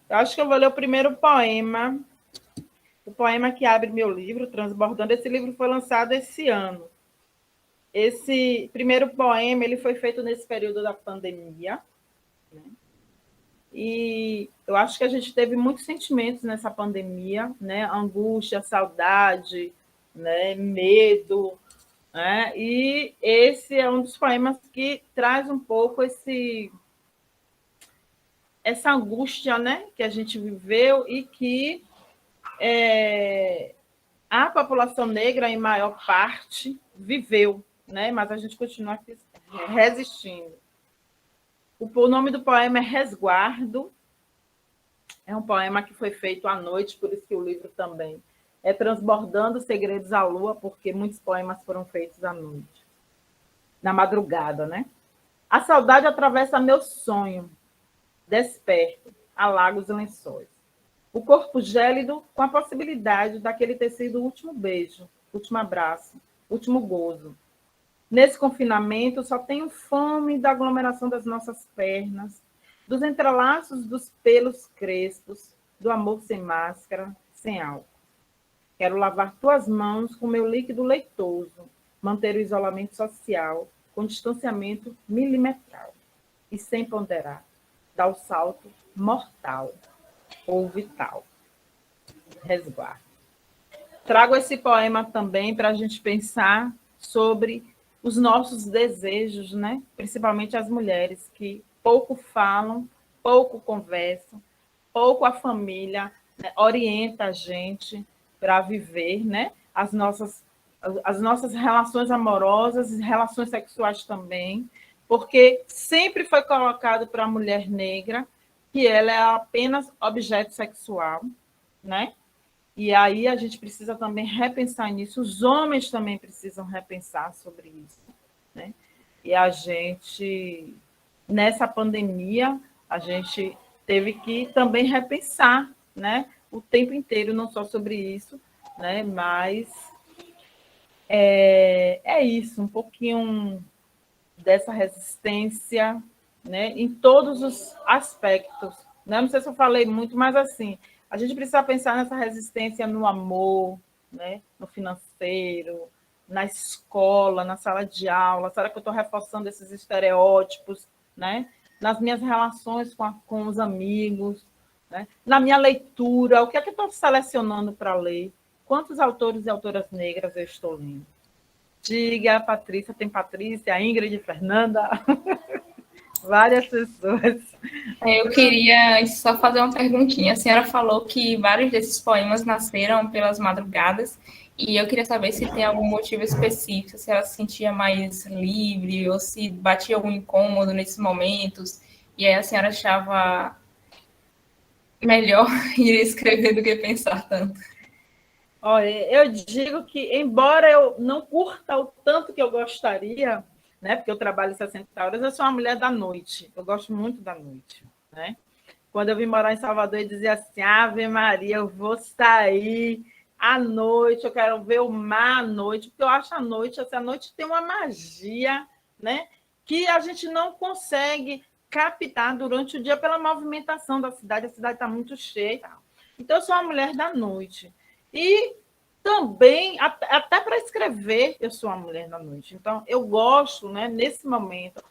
Eu acho que eu vou ler o primeiro poema, o poema que abre meu livro, Transbordando. Esse livro foi lançado esse ano. Esse primeiro poema ele foi feito nesse período da pandemia, né? E eu acho que a gente teve muitos sentimentos nessa pandemia, né? Angústia, saudade, né? Medo, né? E esse é um dos poemas que traz um pouco essa angústia, né? Que a gente viveu e que a população negra, em maior parte, viveu, né? Mas a gente continua aqui resistindo. O nome do poema é Resguardo. É um poema que foi feito à noite, por isso que o livro também é Transbordando Segredos à Lua, porque muitos poemas foram feitos à noite, na madrugada, né? A saudade atravessa meu sonho, desperto, alaga os lençóis. O corpo gélido com a possibilidade daquele ter sido o último beijo, último abraço, último gozo. Nesse confinamento, só tenho fome da aglomeração das nossas pernas, dos entrelaços dos pelos crespos, do amor sem máscara, sem álcool. Quero lavar tuas mãos com meu líquido leitoso, manter o isolamento social com distanciamento milimetral e sem ponderar, dar o salto mortal ou vital. Resguardo. Trago esse poema também para a gente pensar sobre os nossos desejos, né? Principalmente as mulheres que pouco falam, pouco conversam, pouco a família, né, orienta a gente para viver, né? As nossas relações amorosas e relações sexuais também, porque sempre foi colocado para a mulher negra que ela é apenas objeto sexual, né? E aí a gente precisa também repensar nisso, os homens também precisam repensar sobre isso, né? E a gente, nessa pandemia, a gente teve que também repensar, né? O tempo inteiro, não só sobre isso, né? Mas é isso, um pouquinho dessa resistência, né? Em todos os aspectos, né? Não sei se eu falei muito, mas assim, a gente precisa pensar nessa resistência no amor, né? No financeiro, na escola, na sala de aula. Será que eu estou reforçando esses estereótipos, né? Nas minhas relações com os amigos, né? Na minha leitura, o que é que eu estou selecionando para ler? Quantos autores e autoras negras eu estou lendo? Diga, Patrícia, tem Patrícia, Ingrid, Fernanda, várias pessoas. Eu queria só fazer uma perguntinha. A senhora falou que vários desses poemas nasceram pelas madrugadas, e eu queria saber se tem algum motivo específico, se ela se sentia mais livre, ou se batia algum incômodo nesses momentos, e aí a senhora achava melhor ir escrever do que pensar tanto. Olha, eu digo que, embora eu não curta o tanto que eu gostaria, né, porque eu trabalho 60 horas, eu sou uma mulher da noite. Eu gosto muito da noite, né? Quando eu vim morar em Salvador, eu dizia assim: Ave Maria, eu vou sair à noite, eu quero ver o mar à noite, porque eu acho a noite, assim, a noite tem uma magia, né? Que a gente não consegue captar durante o dia pela movimentação da cidade. A cidade está muito cheia. Então, eu sou uma mulher da noite. E também, até para escrever, eu sou uma mulher da noite. Então, eu gosto, né, nesse momento,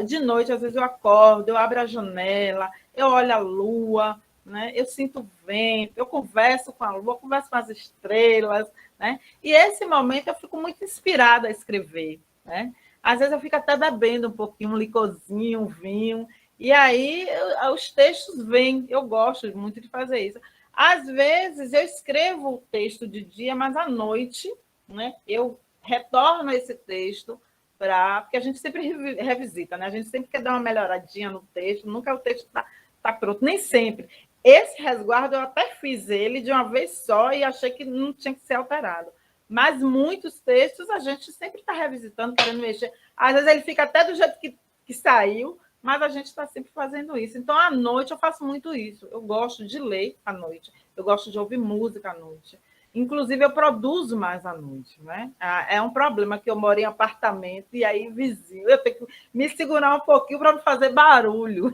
de noite, às vezes eu acordo, eu abro a janela, eu olho a lua, né? Eu sinto o vento, eu converso com a lua, converso com as estrelas, né? E esse momento eu fico muito inspirada a escrever, né? Às vezes eu fico até bebendo um pouquinho, um licorzinho, um vinho, e aí os textos vêm. Eu gosto muito de fazer isso. Às vezes eu escrevo o texto de dia, mas à noite, né? Eu retorno esse texto porque a gente sempre revisita, né? A gente sempre quer dar uma melhoradinha no texto, nunca o texto está pronto, nem sempre. Esse resguardo eu até fiz ele de uma vez só e achei que não tinha que ser alterado. Mas muitos textos a gente sempre está revisitando, querendo mexer. Às vezes ele fica até do jeito que saiu, mas a gente está sempre fazendo isso. Então, à noite, eu faço muito isso. Eu gosto de ler à noite, eu gosto de ouvir música à noite. Inclusive, eu produzo mais à noite, né? É um problema que eu moro em apartamento e aí vizinho, eu tenho que me segurar um pouquinho para não fazer barulho.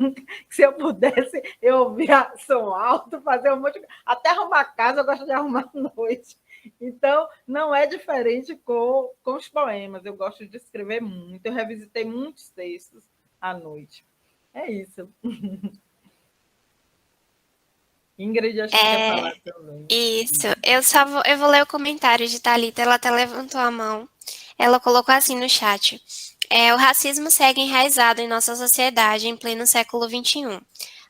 Se eu pudesse, eu ouvir som alto, fazer um monte de... Até arrumar casa, eu gosto de arrumar à noite. Então, não é diferente com os poemas. Eu gosto de escrever muito, eu revisitei muitos textos à noite. É isso. Ingrid, acho que quer falar também. Isso. Eu vou ler o comentário de Thalita, ela até levantou a mão. Ela colocou assim no chat. O racismo segue enraizado em nossa sociedade em pleno século XXI.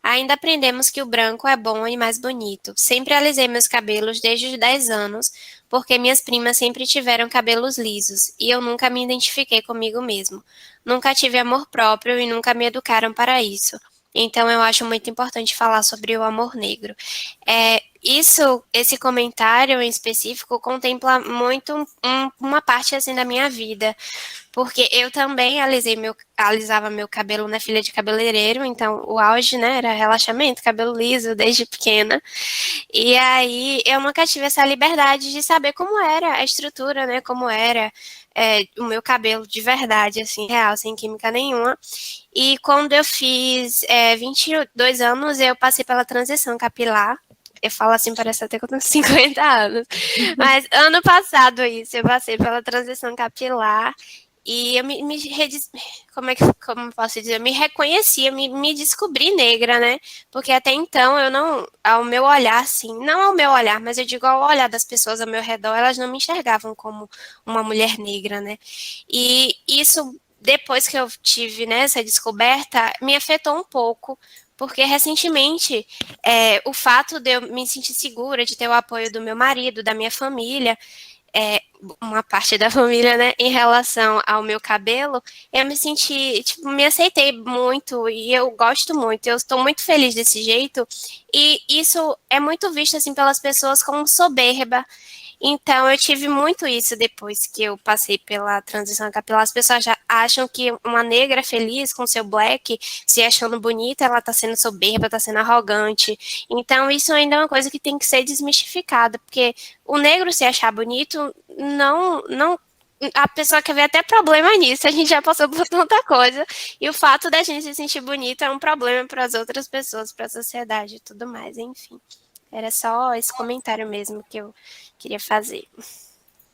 Ainda aprendemos que o branco é bom e mais bonito. Sempre alisei meus cabelos desde os 10 anos, porque minhas primas sempre tiveram cabelos lisos, e eu nunca me identifiquei comigo mesmo. Nunca tive amor próprio e nunca me educaram para isso. Então eu acho muito importante falar sobre o amor negro. Esse comentário em específico contempla muito uma parte assim da minha vida, porque eu também alisava meu cabelo na filha de cabeleireiro, então o auge, né, era relaxamento, cabelo liso desde pequena. E aí eu nunca tive essa liberdade de saber como era a estrutura, né, como era o meu cabelo de verdade, assim, real, sem química nenhuma. E quando eu fiz 22 anos, eu passei pela transição capilar. Eu falo assim, parece até que eu tenho 50 anos. Mas ano passado, isso, eu passei pela transição capilar e eu como eu posso dizer, eu me reconheci, me descobri negra, né? Porque até então eu não, ao meu olhar, assim, não ao meu olhar, mas eu digo ao olhar das pessoas ao meu redor, elas não me enxergavam como uma mulher negra, né? E isso, depois que eu tive, né, essa descoberta, me afetou um pouco, porque recentemente o fato de eu me sentir segura, de ter o apoio do meu marido, da minha família, uma parte da família, né, em relação ao meu cabelo, eu me senti, tipo, me aceitei muito e eu gosto muito, eu estou muito feliz desse jeito, e isso é muito visto, assim, pelas pessoas como soberba. Então, eu tive muito isso depois que eu passei pela transição capilar. As pessoas já acham que uma negra feliz com seu black, se achando bonita, ela tá sendo soberba, tá sendo arrogante. Então, isso ainda é uma coisa que tem que ser desmistificada, porque o negro se achar bonito, não a pessoa quer ver até problema nisso, a gente já passou por tanta coisa, e o fato da gente se sentir bonita é um problema para as outras pessoas, para a sociedade e tudo mais, enfim. Era só esse comentário mesmo que eu queria fazer.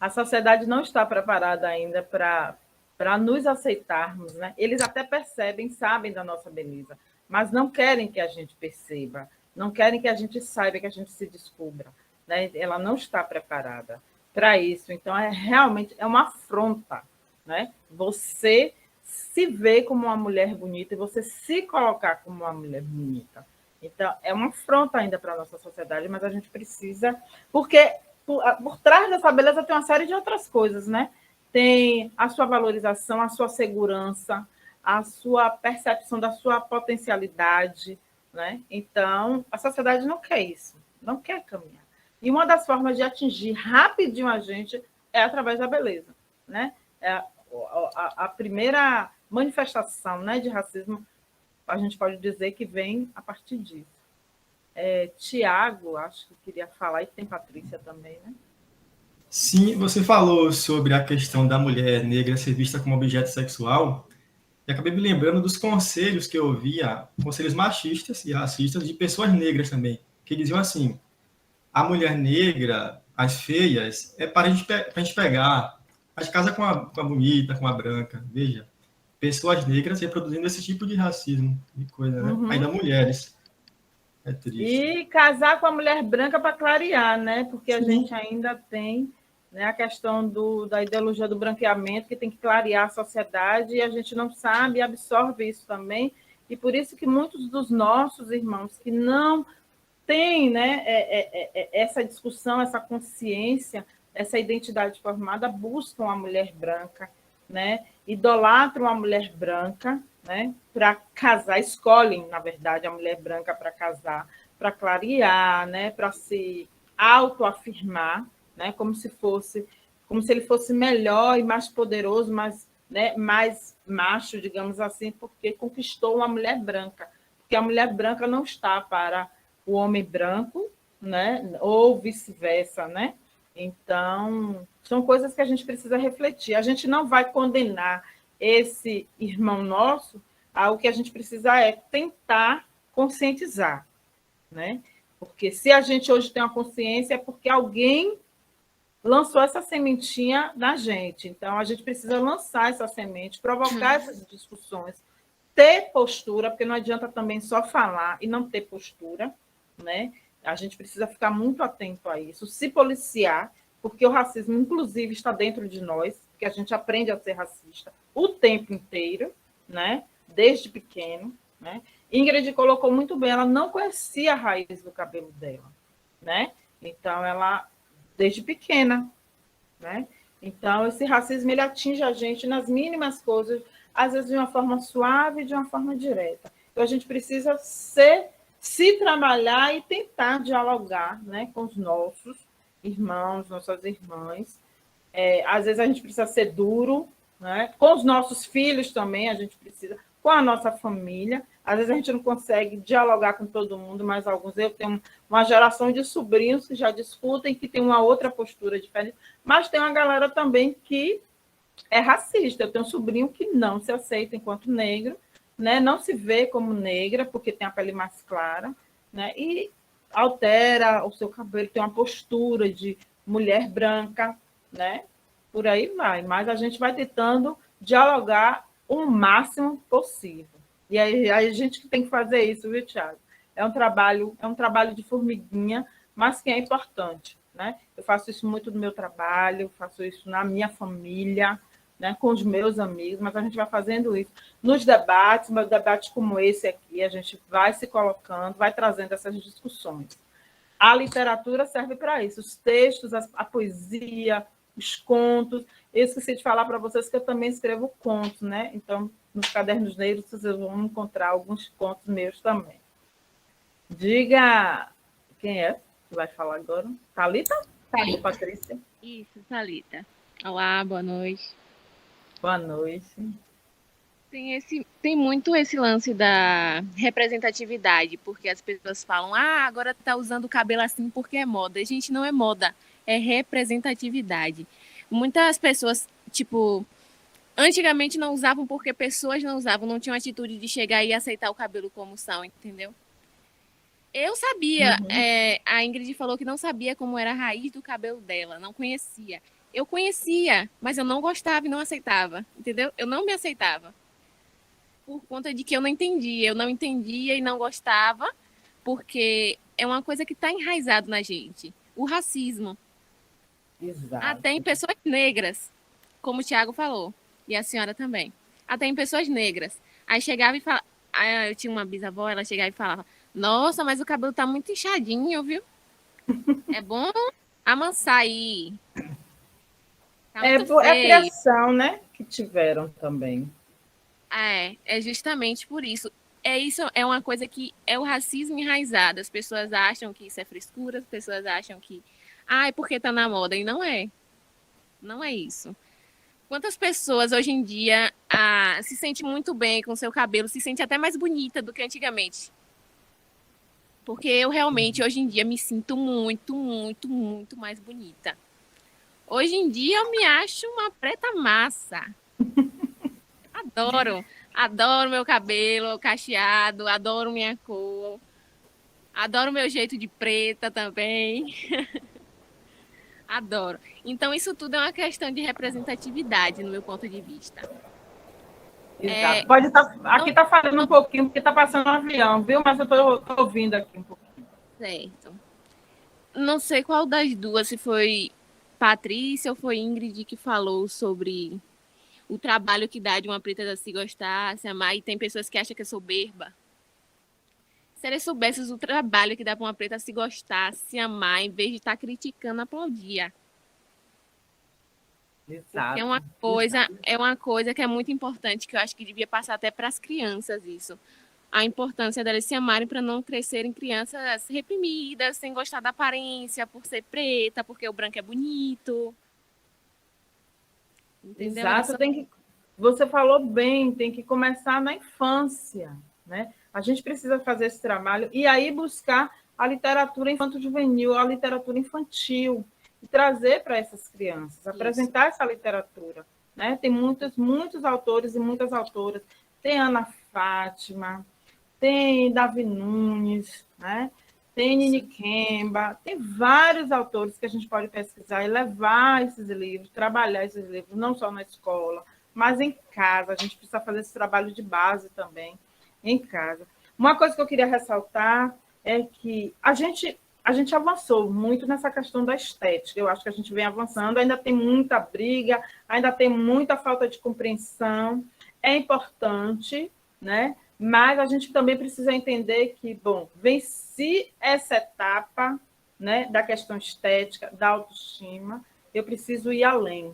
A sociedade não está preparada ainda para nos aceitarmos, né? Eles até percebem, sabem da nossa beleza, mas não querem que a gente perceba, não querem que a gente saiba, que a gente se descubra, né? Ela não está preparada para isso. Então, realmente uma afronta, né? Você se ver como uma mulher bonita e você se colocar como uma mulher bonita. Então, é uma afronta ainda para a nossa sociedade, mas a gente precisa, porque por trás dessa beleza tem uma série de outras coisas, né? Tem a sua valorização, a sua segurança, a sua percepção da sua potencialidade, né? Então, a sociedade não quer isso, não quer caminhar. E uma das formas de atingir rapidinho a gente é através da beleza, né? A primeira manifestação, né, de racismo, a gente pode dizer que vem a partir disso. Tiago, acho que queria falar, e tem Patrícia também, né? Sim, você falou sobre a questão da mulher negra ser vista como objeto sexual, e acabei me lembrando dos conselhos que eu ouvia, conselhos machistas e racistas de pessoas negras também, que diziam assim: a mulher negra, as feias, é para a gente pegar, a gente casa com a bonita, com a branca. Veja, pessoas negras reproduzindo esse tipo de racismo, de coisa, né? Uhum. Ainda mulheres. É triste. E casar com a mulher branca para clarear, né? Porque a Sim. gente ainda tem, né, a questão da ideologia do branqueamento, que tem que clarear a sociedade, e a gente não sabe e absorve isso também. E por isso que muitos dos nossos irmãos que não têm, né, essa discussão, essa consciência, essa identidade formada, buscam a mulher branca, né? Idolatram a mulher branca, né, para casar, escolhem, na verdade, a mulher branca para casar, para clarear, né, para se autoafirmar, né, como se ele fosse melhor e mais poderoso, né, mais macho, digamos assim, porque conquistou uma mulher branca. Porque a mulher branca não está para o homem branco, né, ou vice-versa, né? Então, são coisas que a gente precisa refletir. A gente não vai condenar esse irmão nosso, o que a gente precisa é tentar conscientizar, né? Porque se a gente hoje tem uma consciência, é porque alguém lançou essa sementinha na gente. Então, a gente precisa lançar essa semente, provocar essas discussões, ter postura, porque não adianta também só falar e não ter postura, né? A gente precisa ficar muito atento a isso, se policiar, porque o racismo, inclusive, está dentro de nós, porque a gente aprende a ser racista o tempo inteiro, né? Desde pequeno, né? Ingrid colocou muito bem, ela não conhecia a raiz do cabelo dela, né? Então, ela, desde pequena, né? Então, esse racismo, ele atinge a gente nas mínimas coisas, às vezes de uma forma suave e de uma forma direta. Então, a gente precisa se trabalhar e tentar dialogar, né, com os nossos irmãos, nossas irmãs. Às vezes, a gente precisa ser duro, né? Com os nossos filhos também, a gente precisa, com a nossa família. Às vezes, a gente não consegue dialogar com todo mundo, mas alguns, eu tenho uma geração de sobrinhos que já discutem, que tem uma outra postura diferente, mas tem uma galera também que é racista. Eu tenho um sobrinho que não se aceita enquanto negro, né? Não se vê como negra, porque tem a pele mais clara, né? E altera o seu cabelo, tem uma postura de mulher branca, né? Por aí vai. Mas a gente vai tentando dialogar o máximo possível. E aí a gente que tem que fazer isso, viu, Thiago? É um trabalho de formiguinha, mas que é importante, né? Eu faço isso muito no meu trabalho, faço isso na minha família, né, com os meus amigos, mas a gente vai fazendo isso nos debates, mas debates como esse aqui, a gente vai se colocando, vai trazendo essas discussões. A literatura serve para isso, os textos, a poesia, os contos. Eu esqueci de falar para vocês que eu também escrevo contos, né? Então, nos Cadernos Negros, vocês vão encontrar alguns contos meus também. Diga quem é que vai falar agora. Thalita? Thalita. Ou Patrícia? Isso, Thalita. Olá, boa noite. Boa noite. Tem muito esse lance da representatividade, porque as pessoas falam, agora tá usando o cabelo assim porque é moda. Gente, não é moda, é representatividade. Muitas pessoas, tipo, antigamente não usavam porque pessoas não usavam, não tinham atitude de chegar e aceitar o cabelo como são, entendeu? Eu sabia, a Ingrid falou que não sabia como era a raiz do cabelo dela, não conhecia. Eu conhecia, mas eu não gostava e não aceitava, entendeu? Eu não me aceitava. Por conta de que eu não entendia. Eu não entendia e não gostava, porque é uma coisa que está enraizado na gente. O racismo. Exato. Até em pessoas negras, como o Thiago falou, e a senhora também. Até em pessoas negras. Aí chegava e falava... eu tinha uma bisavó, ela chegava e falava, nossa, mas o cabelo tá muito inchadinho, viu? É bom amansar aí. Tá É muito a feio. criação, né, que tiveram também. É justamente por isso. Isso é uma coisa que é o racismo enraizado. As pessoas acham que isso é frescura, as pessoas acham que, é porque tá na moda, e não é. Não é isso. Quantas pessoas hoje em dia se sentem muito bem com seu cabelo, se sente até mais bonita do que antigamente? Porque eu realmente, hoje em dia, me sinto muito, muito, muito mais bonita. Hoje em dia, eu me acho uma preta massa. Adoro meu cabelo cacheado, adoro minha cor, adoro meu jeito de preta também. Adoro. Então, isso tudo é uma questão de representatividade, no meu ponto de vista. Exato. Pode estar. Aqui está falando um pouquinho, porque está passando um avião, viu? Mas eu estou ouvindo aqui um pouquinho. Certo. Não sei qual das duas, se foi Patrícia ou foi Ingrid que falou sobre o trabalho que dá de uma preta se gostar, se amar, e tem pessoas que acham que é soberba. Se eles soubessem o trabalho que dá para uma preta se gostar, se amar, em vez de estar criticando, aplaudia. Exato. É uma coisa que é muito importante, que eu acho que devia passar até para as crianças isso. A importância delas se amarem para não crescerem crianças reprimidas, sem gostar da aparência, por ser preta, porque o branco é bonito. Entendeu? Exato. Você falou bem, tem que começar na infância, né? A gente precisa fazer esse trabalho e aí buscar a literatura infanto-juvenil, a literatura infantil. trazer para essas crianças, apresentar essa literatura, né? Tem muitos autores e muitas autoras. Tem Ana Fátima, tem Davi Nunes, né? Tem Nini Kemba, tem vários autores que a gente pode pesquisar e levar esses livros, trabalhar esses livros, não só na escola, mas em casa. A gente precisa fazer esse trabalho de base também, em casa. Uma coisa que eu queria ressaltar é que a gente avançou muito nessa questão da estética. Eu acho que a gente vem avançando, ainda tem muita briga, ainda tem muita falta de compreensão. É importante, né? Mas a gente também precisa entender que, bom, venci essa etapa, né, da questão estética, da autoestima, eu preciso ir além,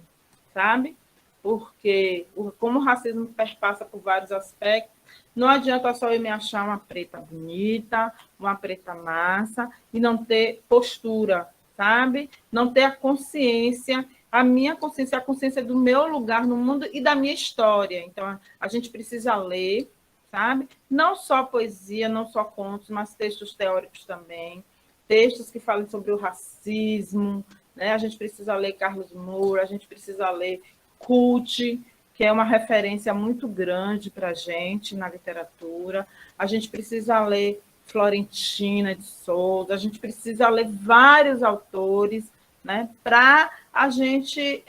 sabe? Porque, como o racismo perpassa por vários aspectos, não adianta só eu me achar uma preta bonita, uma preta massa, e não ter postura, sabe? Não ter a consciência, a minha consciência, a consciência do meu lugar no mundo e da minha história. Então, a gente precisa ler, sabe? Não só poesia, não só contos, mas textos teóricos também, textos que falem sobre o racismo, né? A gente precisa ler Carlos Moura, a gente precisa ler Cult, que é uma referência muito grande para a gente na literatura. A gente precisa ler Florentina de Souza, a gente precisa ler vários autores, né, para a gente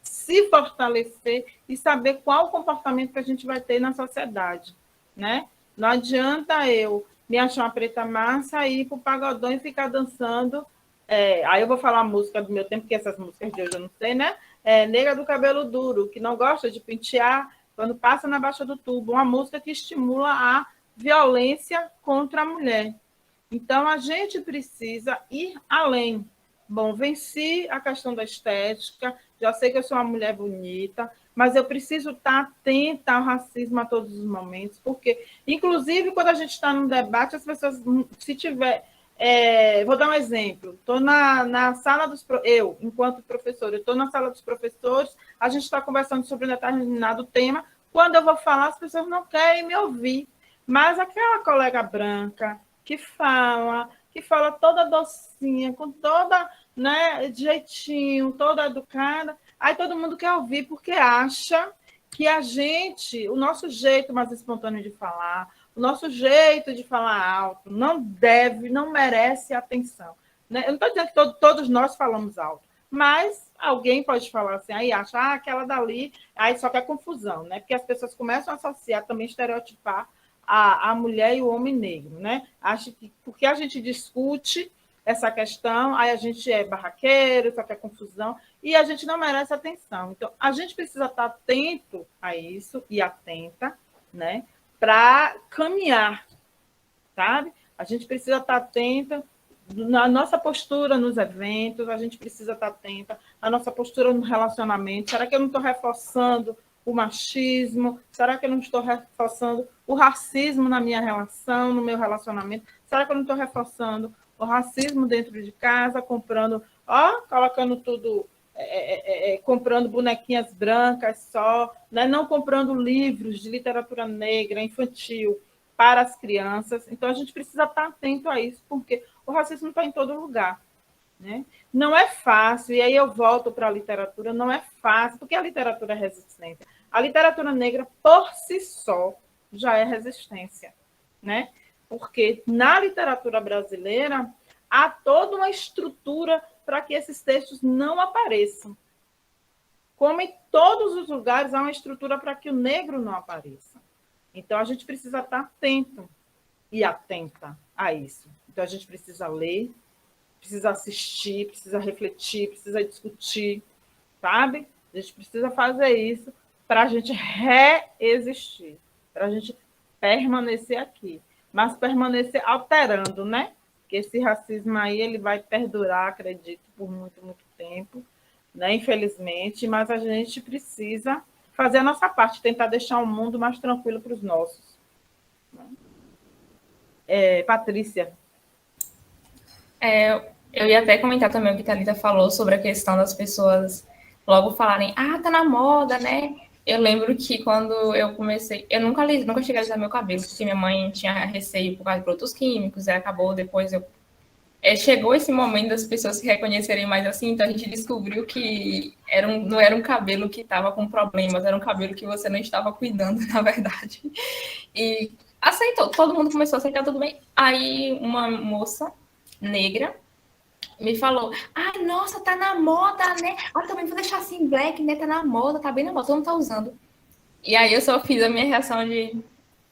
se fortalecer e saber qual o comportamento que a gente vai ter na sociedade, né? Não adianta eu me achar uma preta massa e ir para o pagodão e ficar dançando. Aí eu vou falar a música do meu tempo, porque essas músicas de hoje eu não sei, né? Negra do cabelo duro, que não gosta de pentear quando passa na baixa do tubo. Uma música que estimula a violência contra a mulher. Então, a gente precisa ir além. Bom, venci a questão da estética, já sei que eu sou uma mulher bonita, mas eu preciso estar atenta ao racismo a todos os momentos, porque, inclusive, quando a gente está num debate, as pessoas, se tiver... vou dar um exemplo. Estou na sala dos... Eu, enquanto professora, estou na sala dos professores, a gente está conversando sobre um determinado tema, quando eu vou falar, as pessoas não querem me ouvir. Mas aquela colega branca que fala toda docinha, com toda, né, jeitinho, toda educada, aí todo mundo quer ouvir, porque acha que o nosso jeito mais espontâneo de falar, o nosso jeito de falar alto, não merece atenção. Né? Eu não estou dizendo que todos nós falamos alto, mas alguém pode falar assim, aí acha, aquela dali, aí só que é confusão, né? Porque as pessoas começam a associar, também estereotipar a mulher e o homem negro, né? Acho que porque a gente discute essa questão, aí a gente é barraqueiro, só que é confusão, e a gente não merece atenção. Então, a gente precisa estar atento a isso e atenta, né? Para caminhar, sabe? A gente precisa estar atenta na nossa postura nos eventos, a gente precisa estar atenta à nossa postura no relacionamento. Será que eu não estou reforçando o machismo? Será que eu não estou reforçando o racismo na minha relação, no meu relacionamento? Será que eu não estou reforçando o racismo dentro de casa, colocando tudo, comprando bonequinhas brancas só, né? Não comprando livros de literatura negra, infantil, para as crianças? Então, a gente precisa estar atento a isso, porque o racismo está em todo lugar. Né? Não é fácil, e aí eu volto para a literatura, não é fácil, porque a literatura é resistência. A literatura negra, por si só, já é resistência, né? Porque na literatura brasileira há toda uma estrutura para que esses textos não apareçam. Como em todos os lugares, há uma estrutura para que o negro não apareça. Então, a gente precisa estar atento e atenta a isso. Então, a gente precisa ler, precisa assistir, precisa refletir, precisa discutir, sabe? A gente precisa fazer isso para a gente reexistir, para a gente permanecer aqui, mas permanecer alterando, né? Porque esse racismo aí ele vai perdurar, acredito, por muito, muito tempo, né? Infelizmente, mas a gente precisa fazer a nossa parte, tentar deixar o mundo mais tranquilo para os nossos. Patrícia. Eu ia até comentar também o que a Thalita falou sobre a questão das pessoas logo falarem, tá na moda, né? Eu lembro que quando eu comecei, eu nunca cheguei a alisar meu cabelo, porque minha mãe tinha receio por causa de produtos químicos, e acabou depois eu chegou esse momento das pessoas se reconhecerem mais assim, então a gente descobriu que não era um cabelo que estava com problemas, era um cabelo que você não estava cuidando, na verdade. E aceitou, todo mundo começou a aceitar, tudo bem. Aí uma moça negra me falou, ai, nossa, tá na moda, né? Ah, também vou deixar assim, black, né? Tá na moda, tá bem na moda, todo mundo tá usando. E aí eu só fiz a minha reação de,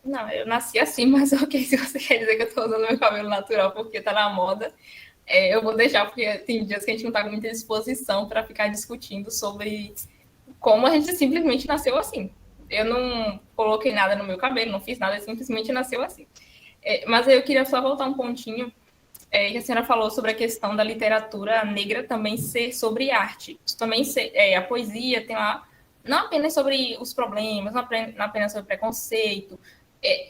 não, eu nasci assim, mas ok, se você quer dizer que eu tô usando meu cabelo natural porque tá na moda, eu vou deixar, porque tem dias que a gente não tá com muita disposição para ficar discutindo sobre como a gente simplesmente nasceu assim. Eu não coloquei nada no meu cabelo, não fiz nada, simplesmente nasceu assim. Mas eu queria só voltar um pontinho, que a senhora falou sobre a questão da literatura negra também ser sobre arte. Isso também a poesia tem lá, não apenas sobre os problemas, não apenas sobre preconceito,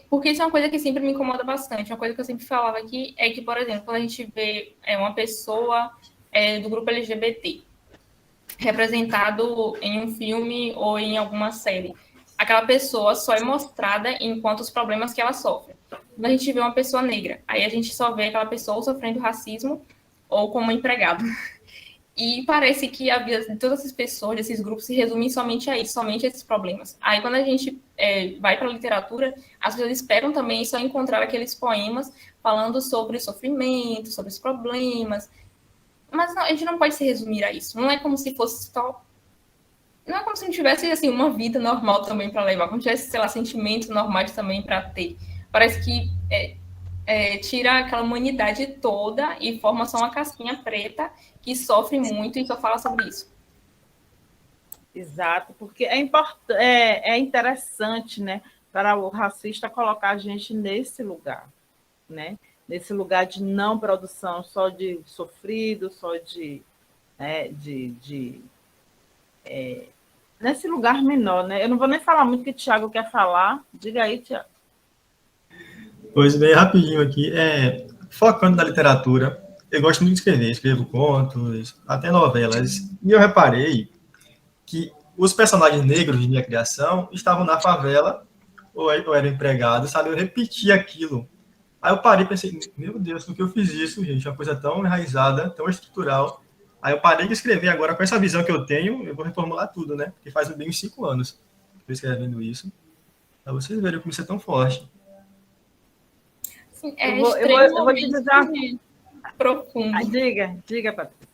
porque isso é uma coisa que sempre me incomoda bastante. Uma coisa que eu sempre falava aqui é que, por exemplo, quando a gente vê uma pessoa do grupo LGBT representado em um filme ou em alguma série, aquela pessoa só é mostrada enquanto os problemas que ela sofre. Quando a gente vê uma pessoa negra, aí a gente só vê aquela pessoa sofrendo racismo ou como empregado. E parece que a vida de todas essas pessoas, desses grupos, se resumem somente a isso, somente a esses problemas. Aí, quando a gente vai para a literatura, as pessoas esperam também só encontrar aqueles poemas falando sobre sofrimento, sobre os problemas. Mas não, a gente não pode se resumir a isso. Não é como se fosse só... Não é como se não tivesse assim, uma vida normal também para levar, como se tivesse, sei lá, sentimentos normais também para ter. Parece que tira aquela humanidade toda e forma só uma casquinha preta que sofre muito e só fala sobre isso. Exato, porque é interessante, né, para o racista colocar a gente nesse lugar, né? Nesse lugar de não produção, só de sofrido, só nesse lugar menor, né? Eu não vou nem falar muito o que o Thiago quer falar. Diga aí, Thiago. Pois bem, rapidinho aqui, focando na literatura, eu gosto muito de escrever, escrevo contos, até novelas, e eu reparei que os personagens negros de minha criação estavam na favela, ou eram empregados, sabe? Eu repetia aquilo. Aí eu parei e pensei, meu Deus, por que eu fiz isso, gente? Uma coisa tão enraizada, tão estrutural. Aí eu parei de escrever agora, com essa visão que eu tenho, eu vou reformular tudo, né? Porque faz bem uns 5 anos que eu estou escrevendo isso. Pra vocês verem como isso é tão forte. Sim, eu vou te dizer profundo. Diga, Patrícia.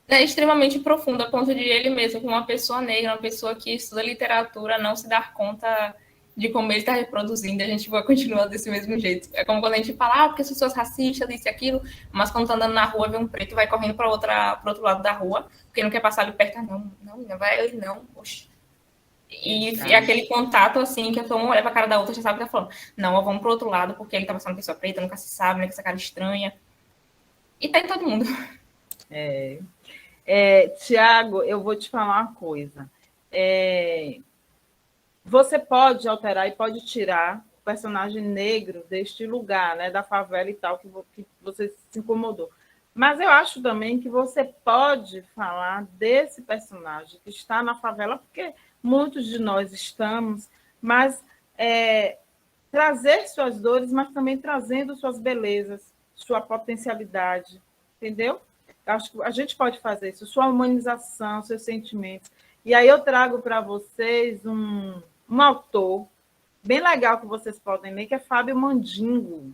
É extremamente profundo, a ponto de ele mesmo, como uma pessoa negra, uma pessoa que estuda literatura, não se dar conta de como ele está reproduzindo, a gente vai continuar desse mesmo jeito. É como quando a gente fala, porque as pessoas racistas, isso e aquilo, mas quando tá andando na rua, vê um preto e vai correndo para outro lado da rua, porque não quer passar ali perto, não vai ali não, poxa. E aquele contato, assim, que a pessoa olha pra cara da outra, já sabe o que tá falando. Não, vamos pro outro lado, porque ele tá passando pessoa preta, nunca se sabe, né, com essa cara estranha. E tá em todo mundo. Tiago, eu vou te falar uma coisa. Você pode alterar e pode tirar o personagem negro deste lugar, né, da favela e tal, que você se incomodou. Mas eu acho também que você pode falar desse personagem que está na favela, porque muitos de nós estamos, mas trazer suas dores, mas também trazendo suas belezas, sua potencialidade, entendeu? Eu acho que a gente pode fazer isso, sua humanização, seus sentimentos. E aí eu trago para vocês um autor bem legal que vocês podem ler, que é Fábio Mandingo,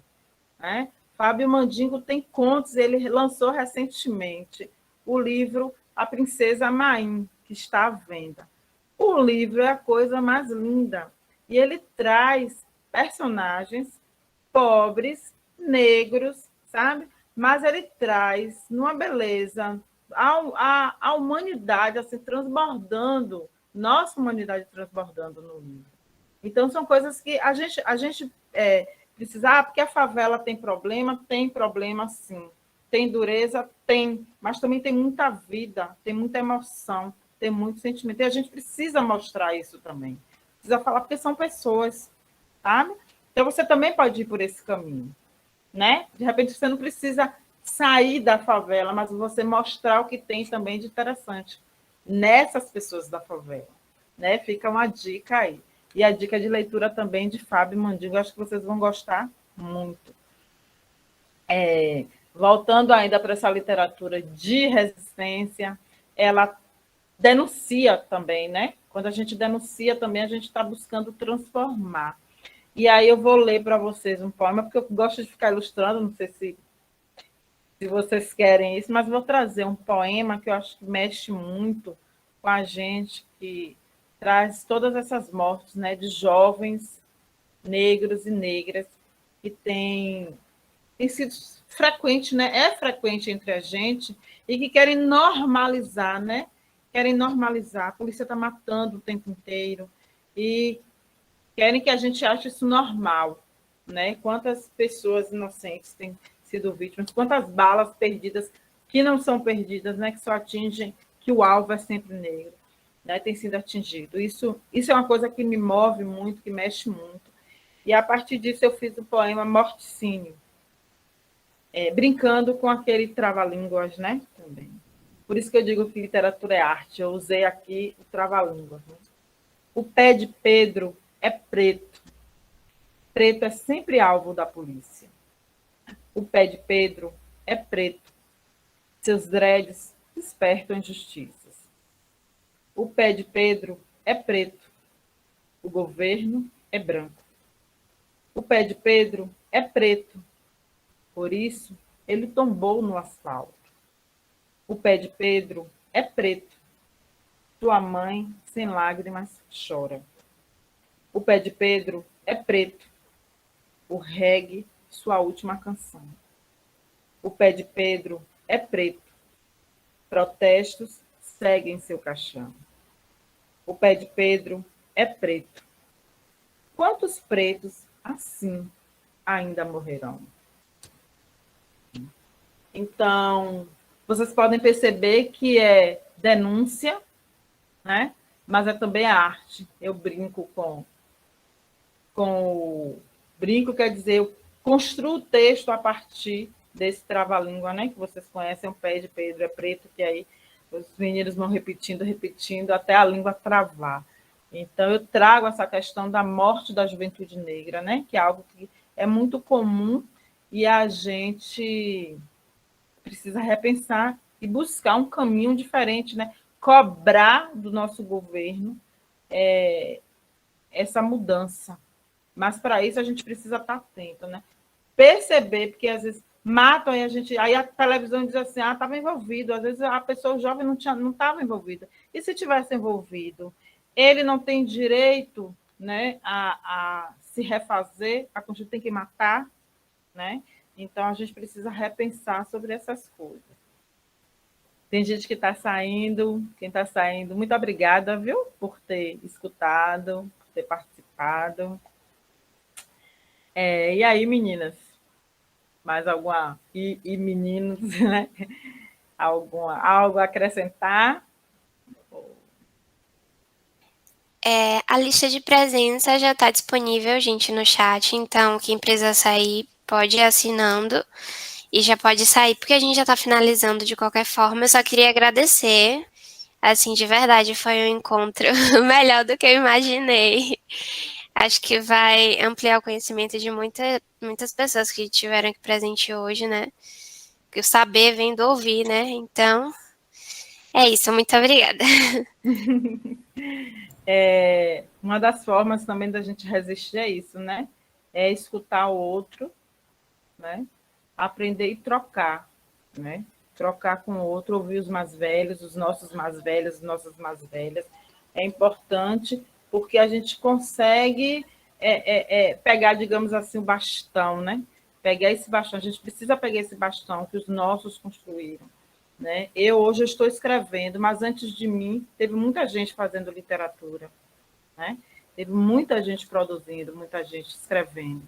né? Fábio Mandingo tem contos, ele lançou recentemente o livro A Princesa Maim, que está à venda. O livro é a coisa mais linda, e ele traz personagens pobres, negros, sabe? Mas ele traz numa beleza a humanidade assim, transbordando, nossa humanidade transbordando no livro. Então, são coisas que a gente precisa, porque a favela tem problema sim. Tem dureza? Tem, mas também tem muita vida, tem muita emoção, tem muito sentimento. E a gente precisa mostrar isso também. Precisa falar, porque são pessoas, sabe? Então, você também pode ir por esse caminho, né? De repente, você não precisa sair da favela, mas você mostrar o que tem também de interessante nessas pessoas da favela, né? Fica uma dica aí. E a dica de leitura também de Fábio Mandingo, acho que vocês vão gostar muito. voltando ainda para essa literatura de resistência, ela denuncia também, né? Quando a gente denuncia também, a gente está buscando transformar. E aí eu vou ler para vocês um poema, porque eu gosto de ficar ilustrando, não sei se vocês querem isso, mas vou trazer um poema que eu acho que mexe muito com a gente, que traz todas essas mortes, né, de jovens negros e negras que tem sido frequente, né? É frequente entre a gente e que querem normalizar, né? Querem normalizar. A polícia está matando o tempo inteiro e querem que a gente ache isso normal, né? Quantas pessoas inocentes têm sido vítimas, quantas balas perdidas que não são perdidas, né? Que só atingem, que o alvo é sempre negro, né? Tem sido atingido. Isso é uma coisa que me move muito, que mexe muito. E a partir disso eu fiz o poema Morticínio, brincando com aquele trava-línguas, né? Também. Por isso que eu digo que literatura é arte. Eu usei aqui o trava-línguas. Né? O pé de Pedro é preto. Preto é sempre alvo da polícia. O pé de Pedro é preto. Seus dreads despertam injustiças. O pé de Pedro é preto. O governo é branco. O pé de Pedro é preto. Por isso, ele tombou no asfalto. O pé de Pedro é preto. Sua mãe, sem lágrimas, chora. O pé de Pedro é preto. O reggae, sua última canção. O pé de Pedro é preto. Protestos seguem seu caixão. O pé de Pedro é preto. Quantos pretos assim ainda morrerão? Então, vocês podem perceber que é denúncia, né? Mas é também arte. Eu brinco brinco quer dizer, eu construo o texto a partir desse trava-língua, né? Que vocês conhecem, o pé de Pedro é preto, que aí os meninos vão repetindo até a língua travar. Então, eu trago essa questão da morte da juventude negra, né? Que é algo que é muito comum e a gente precisa repensar e buscar um caminho diferente, né? Cobrar do nosso governo essa mudança. Mas, para isso, a gente precisa estar atento, né? Perceber, porque às vezes matam aí a televisão diz assim, estava envolvido. Às vezes a pessoa jovem não estava envolvida. E se tivesse envolvido? Ele não tem direito, né, a se refazer, a Constituição tem que matar, né? Então, a gente precisa repensar sobre essas coisas. Tem gente que está saindo, quem está saindo, muito obrigada, viu, por ter escutado, por ter participado. E aí, meninas? Mais alguma... E meninos, né? Algo a acrescentar? A lista de presença já está disponível, gente, no chat. Então, quem precisar sair, pode ir assinando. E já pode sair, porque a gente já está finalizando de qualquer forma. Eu só queria agradecer. Assim, de verdade, foi um encontro melhor do que eu imaginei. Acho que vai ampliar o conhecimento de muitas pessoas que estiveram aqui presente hoje, né? Porque o saber vem do ouvir, né? Então, é isso. Muito obrigada. Uma das formas também da gente resistir é isso, né? É escutar o outro, né? Aprender e trocar, né? Trocar com o outro, ouvir os mais velhos, os nossos mais velhos, as nossas mais velhas. É importante porque a gente consegue pegar, digamos assim, o bastão, né? Pegar esse bastão, a gente precisa pegar esse bastão que os nossos construíram, né? Hoje eu estou escrevendo, mas antes de mim teve muita gente fazendo literatura, né? Teve muita gente produzindo, muita gente escrevendo.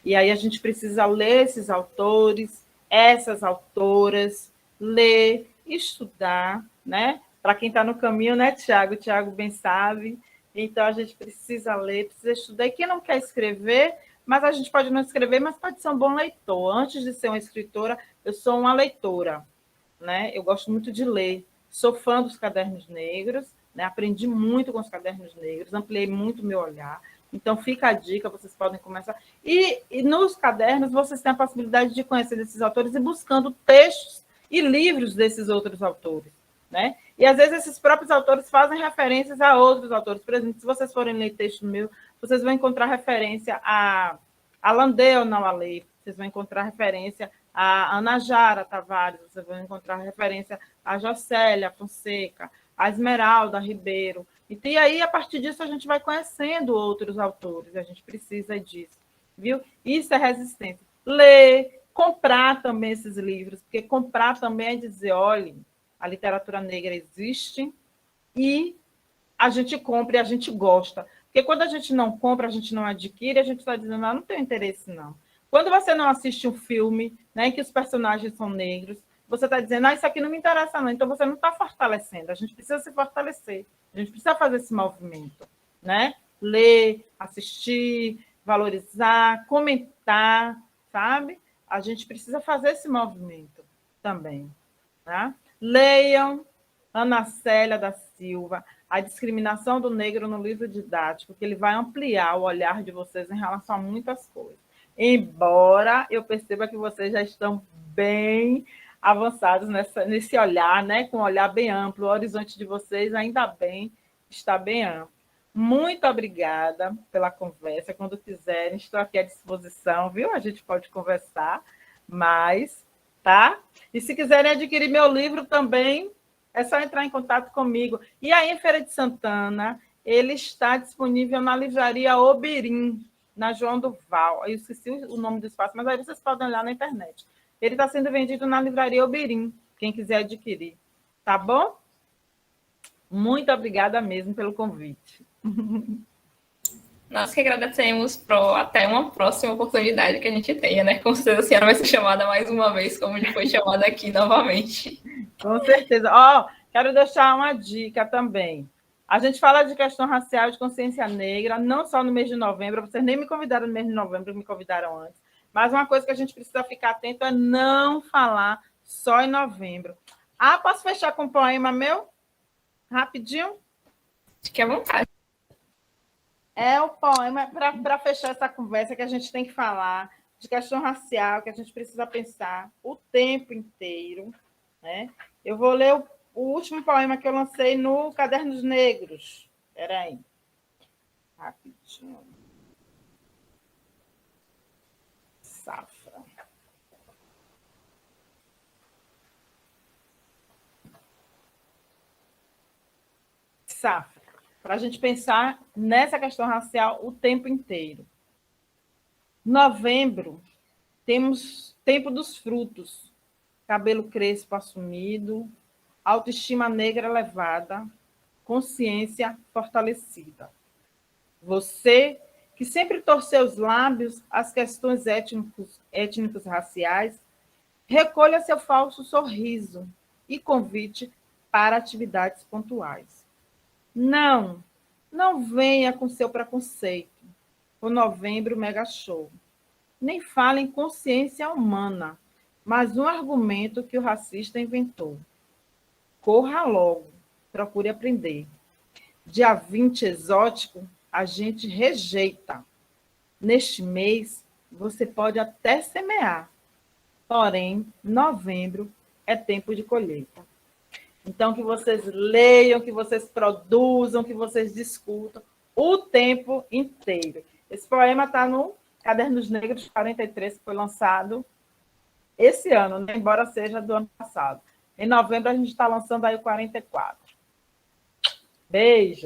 E aí a gente precisa ler esses autores, essas autoras, ler, estudar, né? Para quem está no caminho, né, Tiago? O Tiago bem sabe. Então, a gente precisa ler, precisa estudar. E quem não quer escrever, mas a gente pode não escrever, mas pode ser um bom leitor. Antes de ser uma escritora, eu sou uma leitora, né? Eu gosto muito de ler. Sou fã dos Cadernos Negros, né? Aprendi muito com os Cadernos Negros, ampliei muito o meu olhar. Então, fica a dica, vocês podem começar. E nos cadernos, vocês têm a possibilidade de conhecer esses autores e buscando textos e livros desses outros autores, né? E, às vezes, esses próprios autores fazem referências a outros autores. Por exemplo, se vocês forem ler texto meu, vocês vão encontrar referência a Landeu Naualê, vocês vão encontrar referência a Ana Jara Tavares, vocês vão encontrar referência a Jocélia Fonseca, a Esmeralda Ribeiro. E aí, a partir disso, a gente vai conhecendo outros autores, a gente precisa disso, viu? Isso é resistência. Ler, comprar também esses livros, porque comprar também é dizer, olha, a literatura negra existe e a gente compra e a gente gosta. Porque quando a gente não compra, a gente não adquire, a gente está dizendo, não tenho interesse, não. Quando você não assiste um filme, né, em que os personagens são negros, você está dizendo, isso aqui não me interessa, não. Então, você não está fortalecendo. A gente precisa se fortalecer. A gente precisa fazer esse movimento, né? Ler, assistir, valorizar, comentar, sabe? A gente precisa fazer esse movimento também, tá? Leiam Ana Célia da Silva, A Discriminação do Negro no Livro Didático, que ele vai ampliar o olhar de vocês em relação a muitas coisas. Embora eu perceba que vocês já estão bem avançados nesse olhar, né? Com um olhar bem amplo, o horizonte de vocês ainda bem está bem amplo. Muito obrigada pela conversa. Quando quiserem, estou aqui à disposição, viu? A gente pode conversar mais, tá? E se quiserem adquirir meu livro também, é só entrar em contato comigo. E aí, em Feira de Santana, ele está disponível na livraria Obirim, na João do Val. Eu esqueci o nome do espaço, mas aí vocês podem olhar na internet. Ele está sendo vendido na livraria Obirim, quem quiser adquirir. Tá bom? Muito obrigada mesmo pelo convite. Nós que agradecemos até uma próxima oportunidade que a gente tenha, né? Com certeza a senhora vai ser chamada mais uma vez, como já foi chamada aqui novamente. Com certeza. Quero deixar uma dica também. A gente fala de questão racial, de consciência negra, não só no mês de novembro, vocês nem me convidaram no mês de novembro, me convidaram antes, mas uma coisa que a gente precisa ficar atento é não falar só em novembro. Posso fechar com um poema meu? Rapidinho? Fique à vontade. É o poema para fechar essa conversa que a gente tem que falar de questão racial, que a gente precisa pensar o tempo inteiro, né? Eu vou ler o último poema que eu lancei no Cadernos Negros. Espera aí. Rapidinho. Safra. Safra. Para a gente pensar nessa questão racial o tempo inteiro. Novembro, temos tempo dos frutos, cabelo crespo assumido, autoestima negra elevada, consciência fortalecida. Você, que sempre torceu os lábios às questões étnicos raciais, recolha seu falso sorriso e convite para atividades pontuais. Não venha com seu preconceito, o Novembro Mega Show. Nem fale em consciência humana, mas um argumento que o racista inventou. Corra logo, procure aprender. Dia 20 exótico, a gente rejeita. Neste mês, você pode até semear, porém, novembro é tempo de colheita. Então, que vocês leiam, que vocês produzam, que vocês discutam o tempo inteiro. Esse poema está no Cadernos Negros 43, que foi lançado esse ano, né? Embora seja do ano passado. Em novembro, a gente está lançando aí o 44. Beijo!